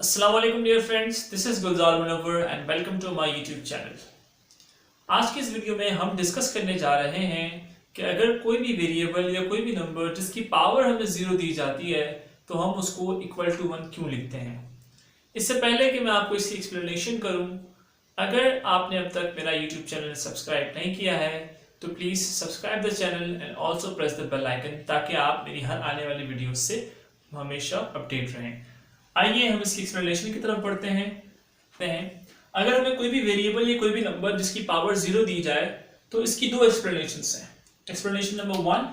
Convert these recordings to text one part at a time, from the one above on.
अस्सलाम वालेकुम dear friends, this is Gulzar Munawwar and welcome to my YouTube channel. आज की इस वीडियो में हम डिस्कस करने जा रहे हैं कि अगर कोई भी वेरिएबल या कोई भी नंबर जिसकी पावर हमें जीरो दी जाती है तो हम उसको इक्वल टू 1 क्यों लिखते हैं। इससे पहले कि मैं आपको इसकी एक्सप्लेनेशन करूं, अगर आपने अब तक मेरा यूट्यूब चैनल सब्सक्राइब नहीं किया है तो please subscribe the channel and also press the bell icon ताकि आप मेरी हर आने वाली वीडियो से हमेशा अपडेट रहें। आइए हम इसकी एक्सप्लेनेशन की तरफ बढ़ते हैं। अगर हमें कोई भी वेरिएबल या कोई भी नंबर जिसकी पावर जीरो दी जाए तो इसकी दो एक्सप्लेनेशंस हैं। Explanation number 1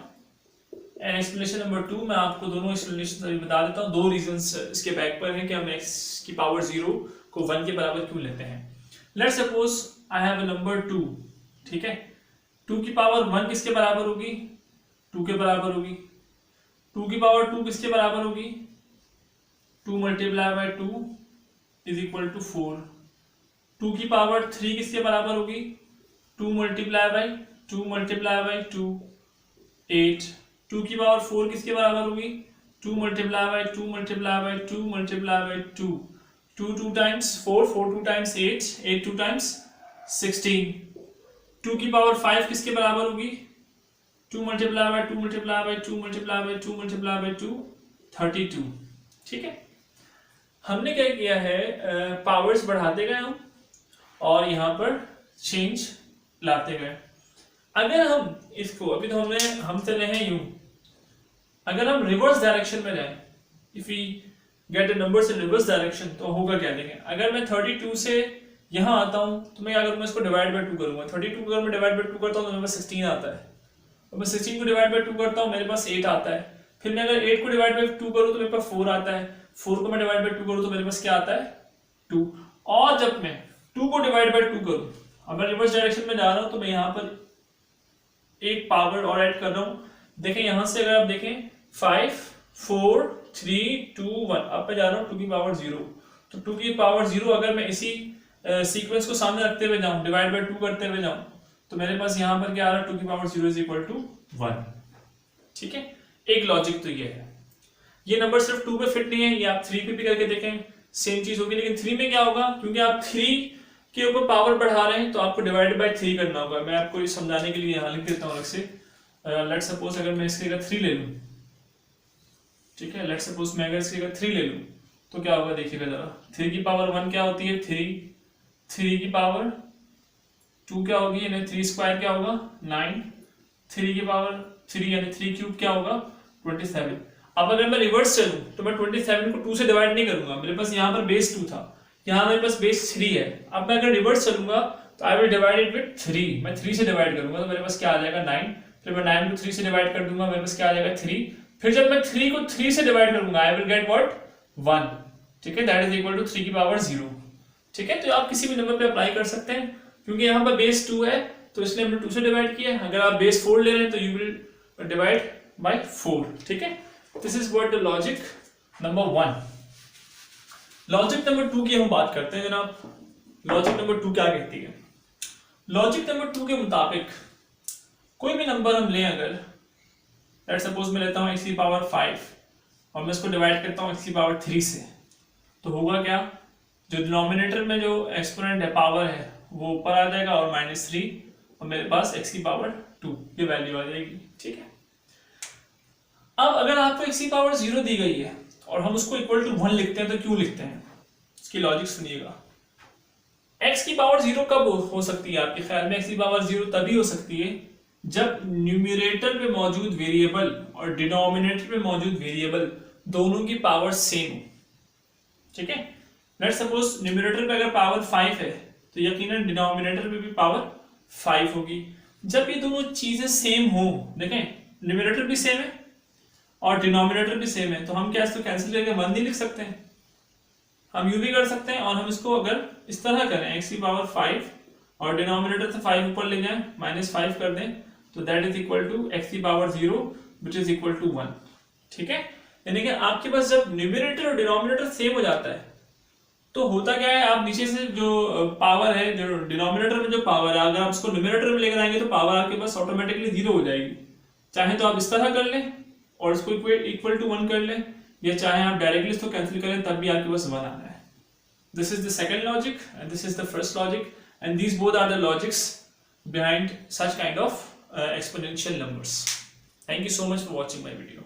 and explanation number 2। मैं आपको दोनों एक्सप्लेनेशन अभी बता देता हूँ। दो रीजंस इसके बैक पर हैं कि हम x की पावर जीरो को 1 के बराबर क्यों लेते हैं। Let's suppose I have a number 2, ठीक है। 2 की पावर 1 किसके बराबर होगी? 2 के बराबर होगी। 2 की पावर 2 किसके बराबर होगी? 2 multiply by 2 is equal to 4। 2 की पावर 3 किसके बराबर होगी? 2 मल्टीप्लाई बाई 2 मल्टीप्लाई बाई 2 8। 2 की पावर 4 किसके बराबर होगी? 2 multiply by 2 multiply by 2 multiply by 2 2 times 4 4 2 times 8 8 2 times 16। 2 की पावर 5 किसके बराबर होगी? 2 multiply by 2 multiply by 2 multiply by 2 multiply by 2 32। ठीक है, हमने क्या किया है, पावर्स बढ़ाते गए हम और यहाँ पर चेंज लाते गए। अगर हम इसको अभी तो हम चले हैं यूं, अगर हम रिवर्स डायरेक्शन में जाएं, if we get the numbers in reverse direction तो होगा क्या देखें। अगर मैं 32 से यहाँ आता हूँ तो मैं क्या करूँगा, इसको डिवाइड बाई 2 करूँगा। 32 को अगर मैं डिवाइड बाई 2 करता हूँ तो मेरे पास 16 आता है, और मैं 16 को डिवाइड बाई 2 करता हूँ मेरे पास 8 आता है। फिर मैं अगर 8 को डिवाइड बाई 2 करूँ तो मेरे पास 4 आता है। 4 को मैं डिवाइड बाई 2 करूँ तो मेरे पास क्या आता है? 2। और जब मैं 2 को डिवाइड बाई 2 करूँ, अब मैं रिवर्स डायरेक्शन में जा रहा हूँ तो मैं यहाँ पर एक पावर और ऐड कर रहा हूँ। देखें यहाँ से अगर आप देखें 5 4 3 2 1, अब मैं जा रहा हूँ 2 की पावर 0। तो 2 की पावर 0 अगर मैं इसी सीक्वेंस को सामने रखते हुए जाऊँ, डिवाइड बाई 2 करते हुए जाऊँ, तो मेरे पास यहाँ पर क्या आ रहा है? 2 की पावर 0 इज इक्वल टू 1। ठीक है, एक लॉजिक तो ये है। ये नंबर सिर्फ 2 पे फिट नहीं है, ये आप 3 पे भी करके देखें सेम चीज होगी। लेकिन 3 में क्या होगा, क्योंकि आप 3 के ऊपर पावर बढ़ा रहे हैं तो आपको डिवाइड बाय 3 करना होगा। मैं आपको ये समझाने के लिए यहाँ लिख देता हूँ अलग से। लेट सपोज अगर मैं इसके अगर 3 ले लूँ, ठीक है, लेट सपोज मैं अगर इसके अगर 3 ले लूँ तो क्या होगा देखिएगा जरा। 3 की पावर 1 क्या होती है? 3। 3 की पावर 2 क्या होगी, यानी 3 स्क्वायर क्या होगा? 9। 3 की पावर 3 यानी 3 क्यूब क्या होगा? 27। अब अगर मैं रिवर्स चलूं तो मैं 27 को 2 से डिवाइड नहीं करूंगा। मेरे पास यहाँ पर बेस 2 था, यहाँ मेरे पास बेस 3 है। अब मैं अगर रिवर्स चलूंगा तो I will divide it with 3। मैं 3 से डिवाइड करूंगा तो मेरे पास क्या आ जाएगा? 9। फिर मैं 9 को 3 से डिवाइड कर दूंगा, मेरे पास क्या आ जाएगा? 3। फिर जब मैं 3 को 3 से डिवाइड करूंगा आई विल गेट व्हाट? 1। ठीक है, दैट इज इक्वल टू 3 की पावर 0। ठीक है, तो आप किसी भी नंबर पे अप्लाई कर सकते हैं। क्योंकि यहाँ पर बेस 2 है तो इसलिए हमने 2 से डिवाइड किया। अगर आप बेस 4 ले रहे हैं तो यू विल डिवाइड बाय 4। ठीक है, this is what the logic number 1। Logic number 2 की हम बात करते हैं जनाब। लॉजिक नंबर 2 क्या कहती है? लॉजिक नंबर 2 के मुताबिक कोई भी नंबर हम लें, अगर लेट्स सपोज मैं लेता हूँ x की पावर 5 और मैं इसको डिवाइड करता हूँ x की पावर 3 से, तो होगा क्या? जो डिनोमिनेटर में जो एक्सपोनेंट है, पावर है, वो ऊपर आ जाएगा और -3, और मेरे पास x की पावर 2 ये वैल्यू आ जाएगी। ठीक है, अब अगर आपको x की पावर 0 दी गई है और हम उसको इक्वल टू 1 लिखते हैं तो क्यों लिखते हैं? इसकी लॉजिक सुनिएगा। x की पावर 0 कब हो सकती है आपके ख्याल में? x की पावर 0 तभी हो सकती है जब न्यूमरेटर में मौजूद वेरिएबल और डिनोमिनेटर में मौजूद वेरिएबल दोनों की पावर सेम हो। ठीक है, लेट्स सपोज न्यूमरेटर पे अगर पावर 5 है तो यकीनन डिनोमिनेटर पे भी पावर 5 होगी। जब ये दोनों चीजें सेम हो, देखें न्यूमरेटर भी सेम है और डिनोमिनेटर भी सेम है, तो हम क्या इसको कैंसिल करके 1 नहीं लिख सकते हैं? हम यूं भी कर सकते हैं। और हम इसको अगर इस तरह करें, x की पावर 5 और डिनोमिनेटर से 5 ऊपर ले जाएं, -5 कर दें, तो that is equal to x की power 0 which is equal to 1। ठीक है, यानी कि आपके पास जब न्यूमरेटर और डिनोमिनेटर सेम हो जाता है तो होता क्या है, आप नीचे से जो पावर है, जो डिनोमिनेटर में जो पावर है, अगर आप उसको न्यूमरेटर में लेकर आएंगे तो पावर आपके पास ऑटोमेटिकली 0 हो जाएगी। चाहे तो आप इस तरह कर लें और इसको इक्वल टू 1 कर लें, या चाहे आप डायरेक्टली इसको कैंसिल करें तब भी आपके पास 1 आना है। This is the second logic and this is the first logic, and these both are the logics behind such kind of exponential numbers. Thank you so much for watching my video.